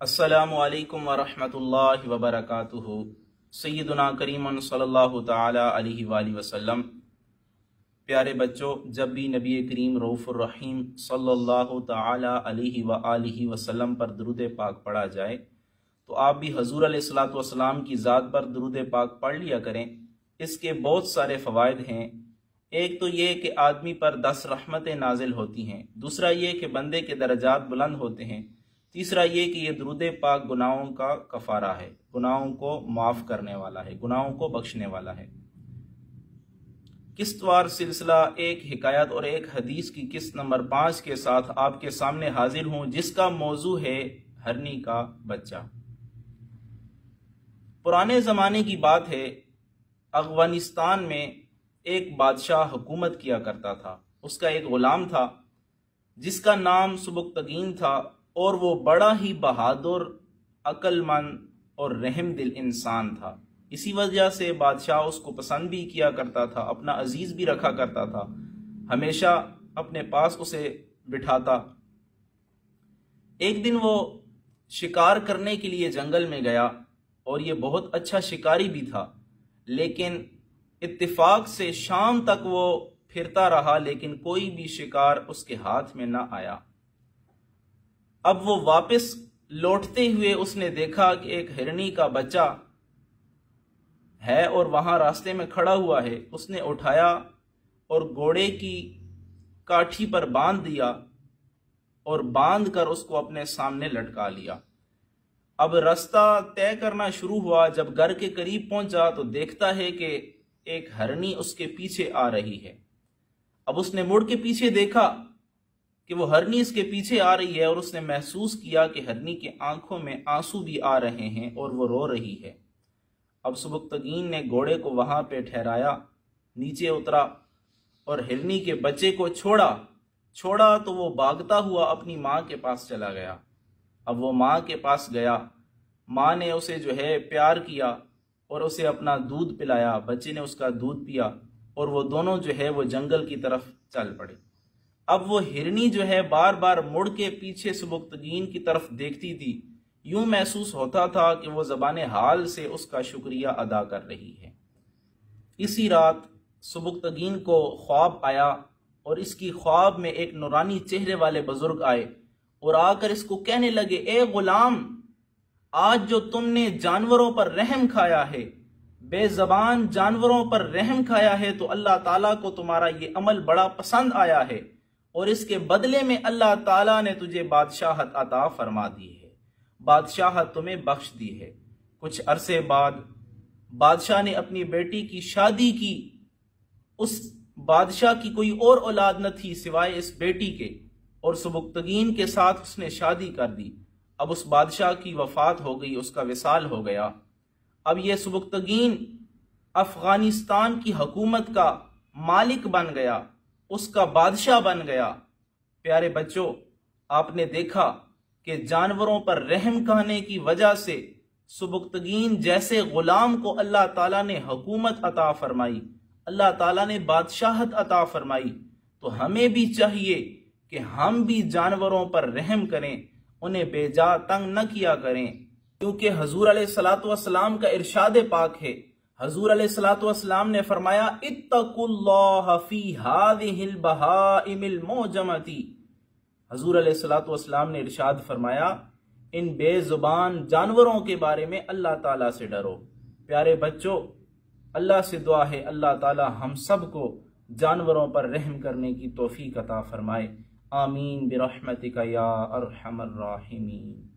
अस्सलामु अलैकुम वरहमतुल्लाहि वबरकातुहु। सय्यदुना करीमन सल्लल्लाहु ताला अलैहि वसल्लम। प्यारे बच्चों, जब भी नबी करीम रऊफ़ुर रहीम सल्लल्लाहु ताला अलैहि वसल्लम पर दुरूद पाक पढ़ा जाए तो आप भी हजूर अलैहिस्सलातु वस्सलाम की ज़ात पर दुरूद पाक पढ़ लिया करें। इसके बहुत सारे फ़वाइद हैं। एक तो ये कि आदमी पर 10 रहमतें नाजिल होती हैं, दूसरा ये कि बंदे के दर्जात बुलंद होते हैं, तीसरा ये कि ये दुरूद पाक गुनाहों का कफ़ारा है, गुनाहों को माफ़ करने वाला है, गुनाहों को बख्शने वाला है। किस्तवार सिलसिला एक हिकायत और एक हदीस की किस्त नंबर 5 के साथ आपके सामने हाजिर हूँ, जिसका मौजू है हरनी का बच्चा। पुराने ज़माने की बात है, अफगानिस्तान में एक बादशाह हुकूमत किया करता था। उसका एक गुलाम था जिसका नाम सुबुक्तगीन था और वो बड़ा ही बहादुर, अक्लमंद और रहम दिल इंसान था। इसी वजह से बादशाह उसको पसंद भी किया करता था, अपना अजीज भी रखा करता था, हमेशा अपने पास उसे बिठाता। एक दिन वो शिकार करने के लिए जंगल में गया और ये बहुत अच्छा शिकारी भी था, लेकिन इत्तेफाक से शाम तक वो फिरता रहा लेकिन कोई भी शिकार उसके हाथ में ना आया। अब वो वापस लौटते हुए उसने देखा कि एक हिरनी का बच्चा है और वहां रास्ते में खड़ा हुआ है। उसने उठाया और घोड़े की काठी पर बांध दिया और बांध कर उसको अपने सामने लटका लिया। अब रास्ता तय करना शुरू हुआ। जब घर के करीब पहुंचा तो देखता है कि एक हरनी उसके पीछे आ रही है। अब उसने मुड़ के पीछे देखा कि वो हरनी इसके पीछे आ रही है और उसने महसूस किया कि हरनी की आंखों में आंसू भी आ रहे हैं और वो रो रही है। अब सुबुक्तगीन ने घोड़े को वहां पे ठहराया, नीचे उतरा और हिरनी के बच्चे को छोड़ा तो वो भागता हुआ अपनी माँ के पास चला गया। अब वो माँ के पास गया, माँ ने उसे जो है प्यार किया और उसे अपना दूध पिलाया। बच्चे ने उसका दूध पिया और वो दोनों जो है वो जंगल की तरफ चल पड़े। अब वो हिरनी जो है बार बार मुड़ के पीछे सुबुक्तगीन की तरफ देखती थी। यूं महसूस होता था कि वो ज़बाने हाल से उसका शुक्रिया अदा कर रही है। इसी रात सुबुक्तगीन को ख्वाब आया और इसकी ख्वाब में एक नूरानी चेहरे वाले बुजुर्ग आए और आकर इसको कहने लगे, ए गुलाम, आज जो तुमने जानवरों पर रहम खाया है, बेज़बान जानवरों पर रहम खाया है, तो अल्लाह ताला को तुम्हारा ये अमल बड़ा पसंद आया है और इसके बदले में अल्लाह ताला ने तुझे बादशाहत अता फरमा दी है, बादशाहत तुम्हें बख्श दी है। कुछ अरसे बाद बादशाह ने अपनी बेटी की शादी की। उस बादशाह की कोई और औलाद न थी सिवाय इस बेटी के, और सुबुक्तगीन के साथ उसने शादी कर दी। अब उस बादशाह की वफात हो गई, उसका विसाल हो गया। अब यह सुबुक्तगीन अफगानिस्तान की हुकूमत का मालिक बन गया, उसका बादशाह बन गया। प्यारे बच्चों, आपने देखा कि जानवरों पर रहम खाने की वजह से सुबुक्तगीन जैसे गुलाम को अल्लाह ताला ने हुकूमत अता फरमाई, अल्लाह ताला ने बादशाहत अता फरमाई। तो हमें भी चाहिए कि हम भी जानवरों पर रहम करें, उन्हें बेजा तंग न किया करें, क्योंकि हजूर अलैहिस्सलातु वस्सलाम का इरशाद पाक है। हजूर अलैहिस्सलातु वस्सलाम ने फरमाया, इत्तकुल्लाह फी हादिहिल बहाइमिल मौजमती। हजूर अलैहिस्सलातु वस्सलाम ने इरशाद फरमाया, इन बेजुबान जानवरों के बारे में अल्लाह ताला से डरो। प्यारे बच्चों, अल्लाह से दुआ है अल्लाह ताला हम सबको जानवरों पर रहम करने की तौफीक अता फरमाए। आमीन बिरहमतिका या अरहमर राहिमीन।